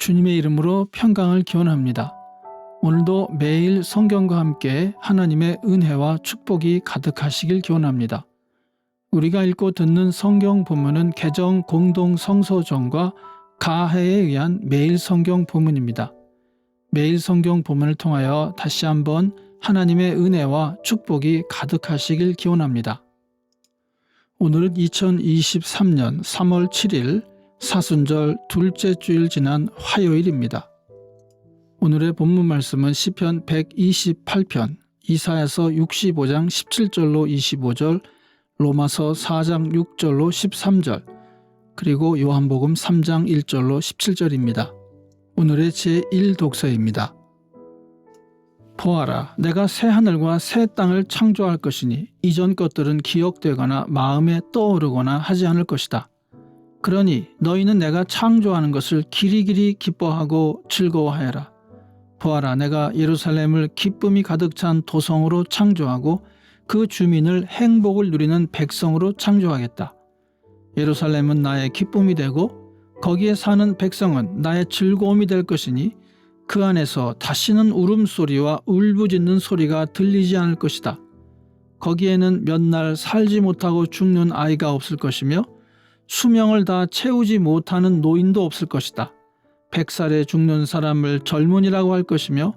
주님의 이름으로 평강을 기원합니다. 오늘도 매일 성경과 함께 하나님의 은혜와 축복이 가득하시길 기원합니다. 우리가 읽고 듣는 성경 본문은 개정 공동 성서전과 가해에 의한 매일 성경 본문입니다. 매일 성경 본문을 통하여 다시 한번 하나님의 은혜와 축복이 가득하시길 기원합니다. 오늘은 2023년 3월 7일 사순절 둘째 주일 지난 화요일입니다. 오늘의 본문 말씀은 시편 128편, 이사야서 65장 17절로 25절, 로마서 4장 6절로 13절, 그리고 요한복음 3장 1절로 17절입니다. 오늘의 제1독서입니다. 보아라, 내가 새 하늘과 새 땅을 창조할 것이니 이전 것들은 기억되거나 마음에 떠오르거나 하지 않을 것이다. 그러니 너희는 내가 창조하는 것을 기리기리 기뻐하고 즐거워하여라. 보아라, 내가 예루살렘을 기쁨이 가득 찬 도성으로 창조하고 그 주민을 행복을 누리는 백성으로 창조하겠다. 예루살렘은 나의 기쁨이 되고 거기에 사는 백성은 나의 즐거움이 될 것이니 그 안에서 다시는 울음소리와 울부짖는 소리가 들리지 않을 것이다. 거기에는 몇 날 살지 못하고 죽는 아이가 없을 것이며 수명을 다 채우지 못하는 노인도 없을 것이다. 100살에 죽는 사람을 젊은이라고 할 것이며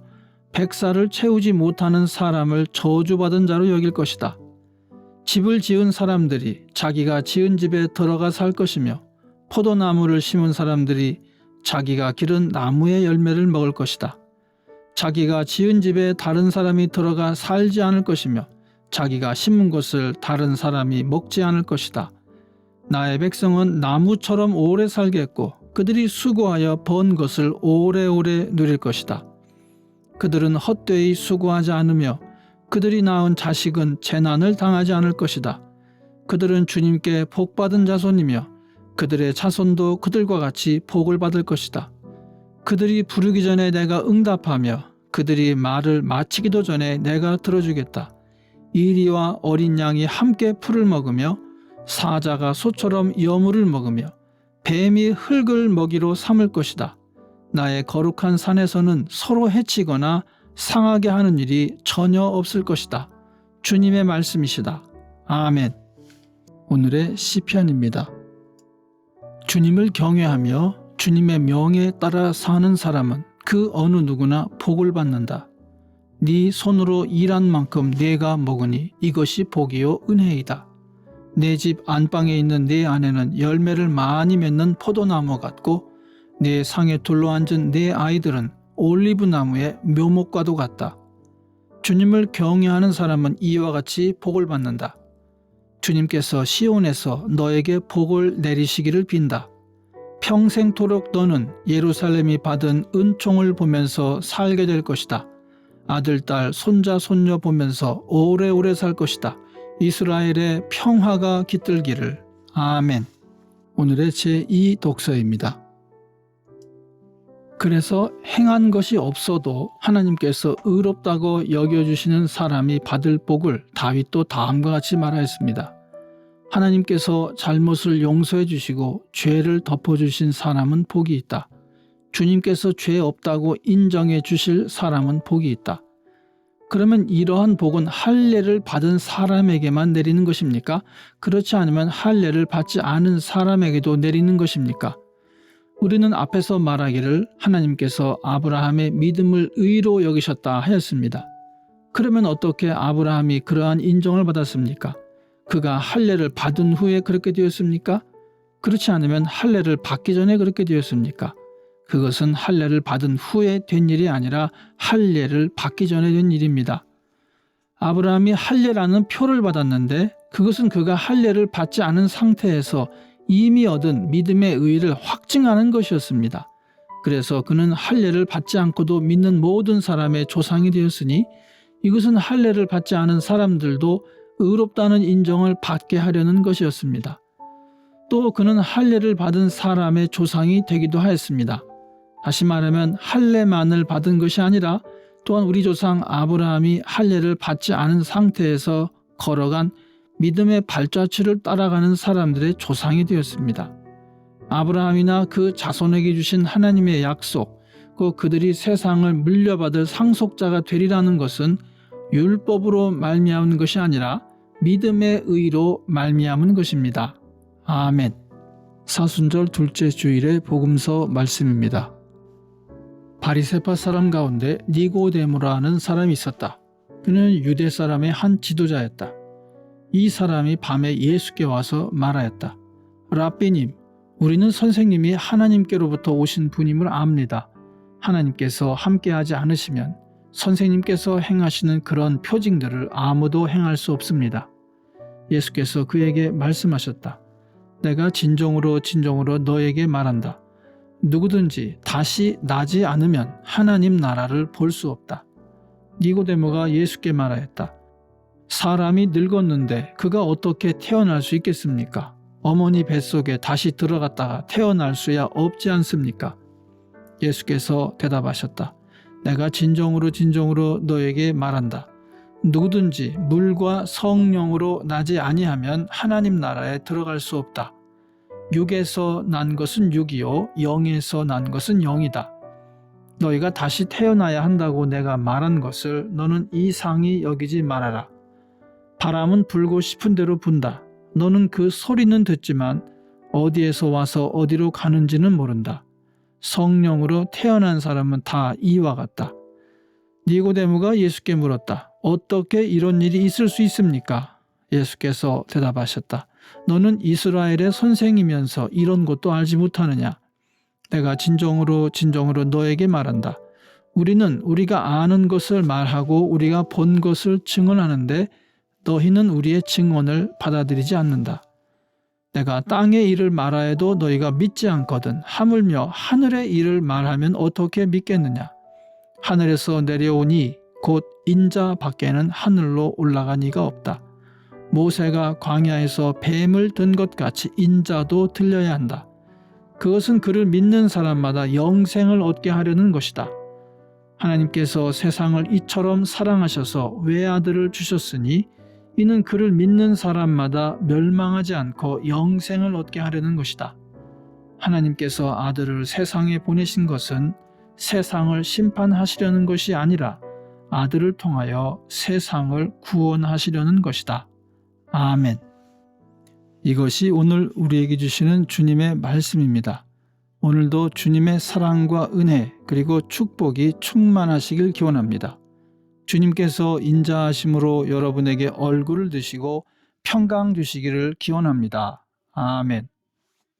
100살을 채우지 못하는 사람을 저주받은 자로 여길 것이다. 집을 지은 사람들이 자기가 지은 집에 들어가 살 것이며 포도나무를 심은 사람들이 자기가 기른 나무의 열매를 먹을 것이다. 자기가 지은 집에 다른 사람이 들어가 살지 않을 것이며 자기가 심은 것을 다른 사람이 먹지 않을 것이다. 나의 백성은 나무처럼 오래 살겠고 그들이 수고하여 번 것을 오래오래 누릴 것이다. 그들은 헛되이 수고하지 않으며 그들이 낳은 자식은 재난을 당하지 않을 것이다. 그들은 주님께 복받은 자손이며 그들의 자손도 그들과 같이 복을 받을 것이다. 그들이 부르기 전에 내가 응답하며 그들이 말을 마치기도 전에 내가 들어주겠다. 이리와 어린 양이 함께 풀을 먹으며 사자가 소처럼 여물을 먹으며 뱀이 흙을 먹이로 삼을 것이다. 나의 거룩한 산에서는 서로 해치거나 상하게 하는 일이 전혀 없을 것이다. 주님의 말씀이시다. 아멘. 오늘의 시편입니다. 주님을 경외하며 주님의 명에 따라 사는 사람은 그 어느 누구나 복을 받는다. 네 손으로 일한 만큼 네가 먹으니 이것이 복이요 은혜이다. 내 집 안방에 있는 내 아내는 열매를 많이 맺는 포도나무 같고 내 상에 둘러앉은 내 아이들은 올리브나무의 묘목과도 같다. 주님을 경외하는 사람은 이와 같이 복을 받는다. 주님께서 시온에서 너에게 복을 내리시기를 빈다. 평생토록 너는 예루살렘이 받은 은총을 보면서 살게 될 것이다. 아들, 딸, 손자, 손녀 보면서 오래오래 살 것이다. 이스라엘의 평화가 깃들기를. 아멘. 오늘의 제2독서입니다. 그래서 행한 것이 없어도 하나님께서 의롭다고 여겨주시는 사람이 받을 복을 다윗도 다음과 같이 말하였습니다. 하나님께서 잘못을 용서해 주시고 죄를 덮어주신 사람은 복이 있다. 주님께서 죄 없다고 인정해 주실 사람은 복이 있다. 그러면 이러한 복은 할례를 받은 사람에게만 내리는 것입니까? 그렇지 않으면 할례를 받지 않은 사람에게도 내리는 것입니까? 우리는 앞에서 말하기를 하나님께서 아브라함의 믿음을 의로 여기셨다 하였습니다. 그러면 어떻게 아브라함이 그러한 인정을 받았습니까? 그가 할례를 받은 후에 그렇게 되었습니까? 그렇지 않으면 할례를 받기 전에 그렇게 되었습니까? 그것은 할례를 받은 후에 된 일이 아니라 할례를 받기 전에 된 일입니다. 아브라함이 할례라는 표를 받았는데 그것은 그가 할례를 받지 않은 상태에서 이미 얻은 믿음의 의의를 확증하는 것이었습니다. 그래서 그는 할례를 받지 않고도 믿는 모든 사람의 조상이 되었으니 이것은 할례를 받지 않은 사람들도 의롭다는 인정을 받게 하려는 것이었습니다. 또 그는 할례를 받은 사람의 조상이 되기도 하였습니다. 다시 말하면 할례만을 받은 것이 아니라 또한 우리 조상 아브라함이 할례를 받지 않은 상태에서 걸어간 믿음의 발자취를 따라가는 사람들의 조상이 되었습니다. 아브라함이나 그 자손에게 주신 하나님의 약속, 그들이 세상을 물려받을 상속자가 되리라는 것은 율법으로 말미암은 것이 아니라 믿음의 의로 말미암은 것입니다. 아멘. 사순절 둘째 주일의 복음서 말씀입니다. 바리새파 사람 가운데 니고데모라 하는 사람이 있었다. 그는 유대 사람의 한 지도자였다. 이 사람이 밤에 예수께 와서 말하였다. 랍비님, 우리는 선생님이 하나님께로부터 오신 분임을 압니다. 하나님께서 함께하지 않으시면 선생님께서 행하시는 그런 표징들을 아무도 행할 수 없습니다. 예수께서 그에게 말씀하셨다. 내가 진정으로 너에게 말한다. 누구든지 다시 나지 않으면 하나님 나라를 볼 수 없다. 니고데모가 예수께 말하였다. 사람이 늙었는데 그가 어떻게 태어날 수 있겠습니까? 어머니 뱃속에 다시 들어갔다가 태어날 수야 없지 않습니까? 예수께서 대답하셨다. 내가 진정으로 너에게 말한다. 누구든지 물과 성령으로 나지 아니하면 하나님 나라에 들어갈 수 없다. 육에서 난 것은 육이요 영에서 난 것은 영이다. 너희가 다시 태어나야 한다고 내가 말한 것을 너는 이상히 여기지 말아라. 바람은 불고 싶은 대로 분다. 너는 그 소리는 듣지만 어디에서 와서 어디로 가는지는 모른다. 성령으로 태어난 사람은 다 이와 같다. 니고데모가 예수께 물었다. 어떻게 이런 일이 있을 수 있습니까? 예수께서 대답하셨다. 너는 이스라엘의 선생이면서 이런 것도 알지 못하느냐? 내가 진정으로 너에게 말한다. 우리는 우리가 아는 것을 말하고 우리가 본 것을 증언하는데 너희는 우리의 증언을 받아들이지 않는다. 내가 땅의 일을 말하여도 너희가 믿지 않거든 하물며 하늘의 일을 말하면 어떻게 믿겠느냐? 하늘에서 내려오니 곧 인자 밖에는 하늘로 올라간 이가 없다. 모세가 광야에서 뱀을 든 것 같이 인자도 들려야 한다. 그것은 그를 믿는 사람마다 영생을 얻게 하려는 것이다. 하나님께서 세상을 이처럼 사랑하셔서 외아들을 주셨으니 이는 그를 믿는 사람마다 멸망하지 않고 영생을 얻게 하려는 것이다. 하나님께서 아들을 세상에 보내신 것은 세상을 심판하시려는 것이 아니라 아들을 통하여 세상을 구원하시려는 것이다. 아멘. 이것이 오늘 우리에게 주시는 주님의 말씀입니다. 오늘도 주님의 사랑과 은혜 그리고 축복이 충만하시길 기원합니다. 주님께서 인자하심으로 여러분에게 얼굴을 드시고 평강 주시기를 기원합니다. 아멘.